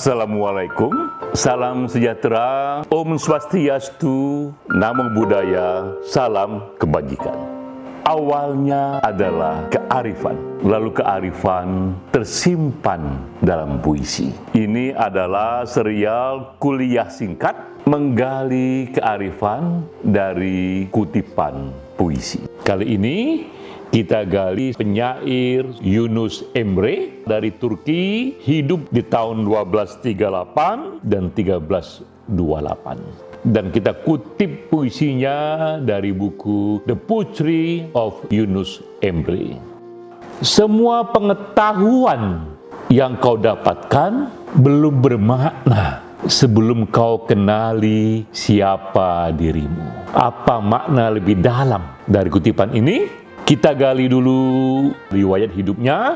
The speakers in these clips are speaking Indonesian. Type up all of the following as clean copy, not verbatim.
Assalamualaikum, salam sejahtera, Om Swastiastu, Namo Buddhaya, salam kebajikan. Awalnya adalah kearifan, lalu kearifan tersimpan dalam puisi. Ini adalah serial kuliah singkat menggali kearifan dari kutipan puisi. Kali ini kita gali penyair Yunus Emre dari Turki, hidup di tahun 1238 dan 1328. Dan kita kutip puisinya dari buku The Poetry of Yunus Emre. Semua pengetahuan yang kau dapatkan belum bermakna sebelum kau kenali siapa dirimu. Apa makna lebih dalam dari kutipan ini? Kita gali dulu riwayat hidupnya.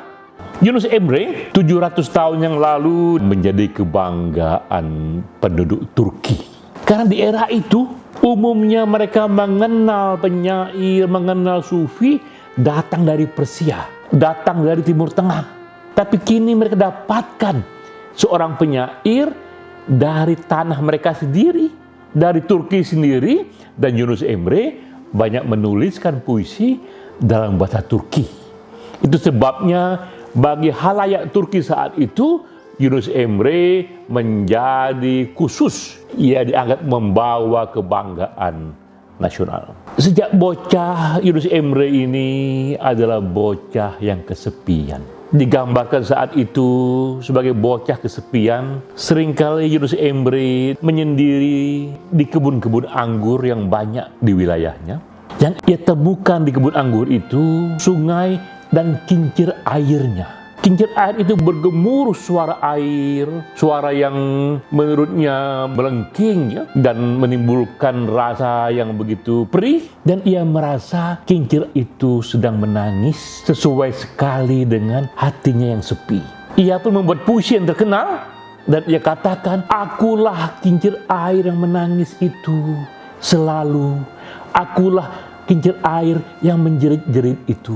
Yunus Emre 700 tahun yang lalu menjadi kebanggaan penduduk Turki. Karena di era itu umumnya mereka mengenal penyair, mengenal sufi datang dari Persia, datang dari Timur Tengah. Tapi kini mereka dapatkan seorang penyair dari tanah mereka sendiri, dari Turki sendiri, dan Yunus Emre banyak menuliskan puisi dalam bahasa Turki. Itu sebabnya bagi halayak Turki saat itu, Yunus Emre menjadi khusus. Ia dianggap membawa kebanggaan nasional. Sejak bocah, Yunus Emre ini adalah bocah yang kesepian. Digambarkan saat itu sebagai bocah kesepian. Seringkali Yunus Emre menyendiri di kebun-kebun anggur yang banyak di wilayahnya. Yang ia temukan di kebun anggur itu sungai dan kincir airnya. Kincir air itu bergemuruh suara air, suara yang menurutnya melengking ya, dan menimbulkan rasa yang begitu perih. Dan ia merasa kincir itu sedang menangis sesuai sekali dengan hatinya yang sepi. Ia pun membuat puisi yang terkenal dan ia katakan, akulah kincir air yang menangis itu selalu. Akulah kincir air yang menjerit-jerit itu.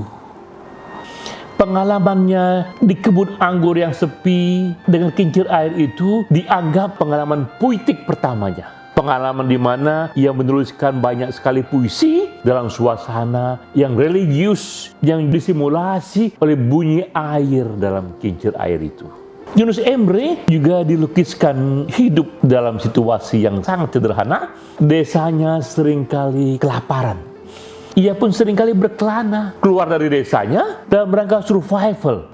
Pengalamannya di kebun anggur yang sepi dengan kincir air itu dianggap pengalaman puitik pertamanya. Pengalaman di mana ia menuliskan banyak sekali puisi dalam suasana yang religius, yang disimulasi oleh bunyi air dalam kincir air itu. Yunus Emre juga dilukiskan hidup dalam situasi yang sangat sederhana. Desanya seringkali kelaparan. Ia pun seringkali berkelana keluar dari desanya dalam rangka survival.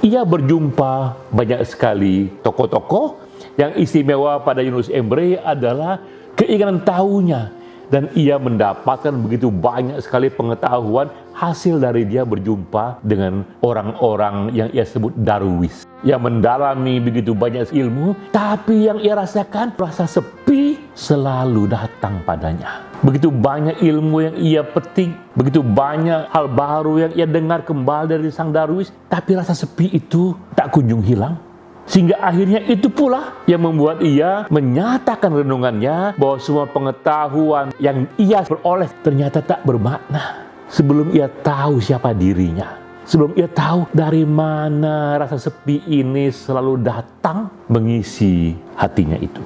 Ia berjumpa banyak sekali tokoh-tokoh. Yang istimewa pada Yunus Emre adalah keinginan tahunya. Dan ia mendapatkan begitu banyak sekali pengetahuan hasil dari dia berjumpa dengan orang-orang yang ia sebut darwis. Yang mendalami begitu banyak ilmu, tapi yang ia rasakan, rasa sepi selalu datang padanya. Begitu banyak ilmu yang ia petik, begitu banyak hal baru yang ia dengar kembali dari sang darwis, tapi rasa sepi itu tak kunjung hilang. Sehingga akhirnya itu pula yang membuat ia menyatakan renungannya bahwa semua pengetahuan yang ia peroleh ternyata tak bermakna sebelum ia tahu siapa dirinya. Sebelum ia tahu dari mana rasa sepi ini selalu datang mengisi hatinya itu.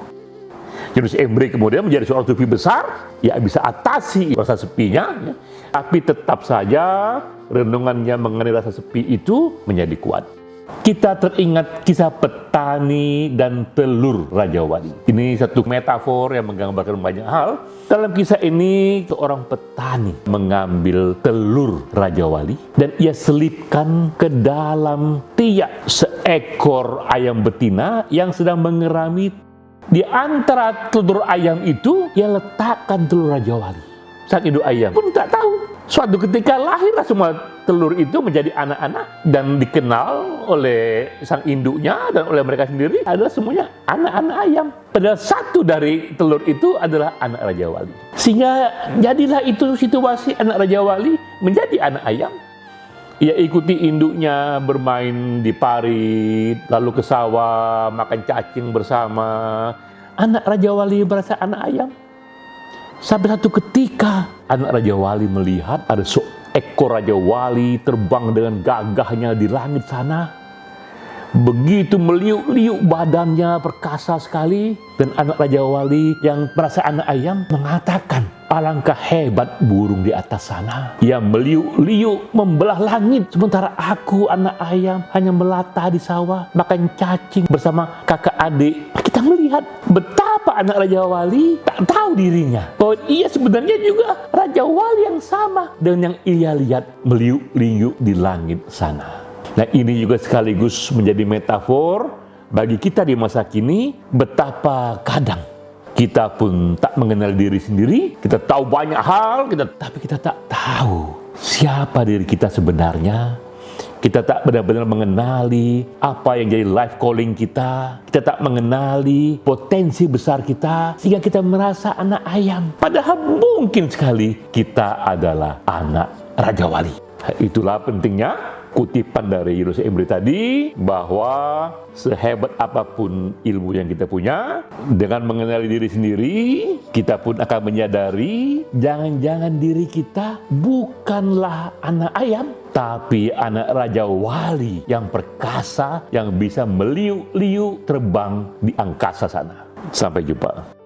Yunus Emre kemudian menjadi seorang sufi besar, ia bisa atasi rasa sepinya, ya. Tapi tetap saja renungannya mengenai rasa sepi itu menjadi kuat. Kita teringat kisah petani dan telur Raja Wali. Ini satu metafor yang menggambarkan banyak hal. Dalam kisah ini, seorang petani mengambil telur Raja Wali dan ia selipkan ke dalam tiak seekor ayam betina yang sedang mengerami. Di antara telur ayam itu, ia letakkan telur Raja Wali. Sang induk ayam pun tak tahu. Suatu ketika lahirlah semua telur itu menjadi anak-anak dan dikenal oleh sang induknya dan oleh mereka sendiri adalah semuanya anak-anak ayam. Padahal satu dari telur itu adalah anak Raja Wali. Sehingga jadilah itu situasi anak Raja Wali menjadi anak ayam. Ia ikuti induknya bermain di parit, lalu ke sawah, makan cacing bersama. Anak Raja Wali berasa anak ayam. Sampai satu ketika anak Raja Wali melihat ada seekor Raja Wali terbang dengan gagahnya di langit sana. Begitu meliuk-liuk badannya, perkasa sekali. Dan anak Raja Wali yang merasa anak ayam mengatakan, alangkah hebat burung di atas sana yang meliuk-liuk membelah langit, sementara aku anak ayam hanya melata di sawah makan cacing bersama kakak adik. Kita melihat betapa anak Raja Wali tak tahu dirinya bahwa ia sebenarnya juga Raja Wali yang sama dengan yang ia lihat meliuk-liuk di langit sana. Nah, ini juga sekaligus menjadi metafor bagi kita di masa kini, betapa kadang kita pun tak mengenal diri sendiri. Kita tahu banyak hal, tapi kita tak tahu siapa diri kita sebenarnya. Kita tak benar-benar mengenali apa yang jadi life calling kita. Kita tak mengenali potensi besar kita, sehingga kita merasa anak ayam. Padahal mungkin sekali kita adalah anak Raja Wali. Itulah pentingnya kutipan dari Yunus Emre tadi, bahwa sehebat apapun ilmu yang kita punya, dengan mengenali diri sendiri, kita pun akan menyadari jangan-jangan diri kita bukanlah anak ayam, tapi anak Raja Wali yang perkasa, yang bisa meliuk-liuk terbang di angkasa sana. Sampai jumpa.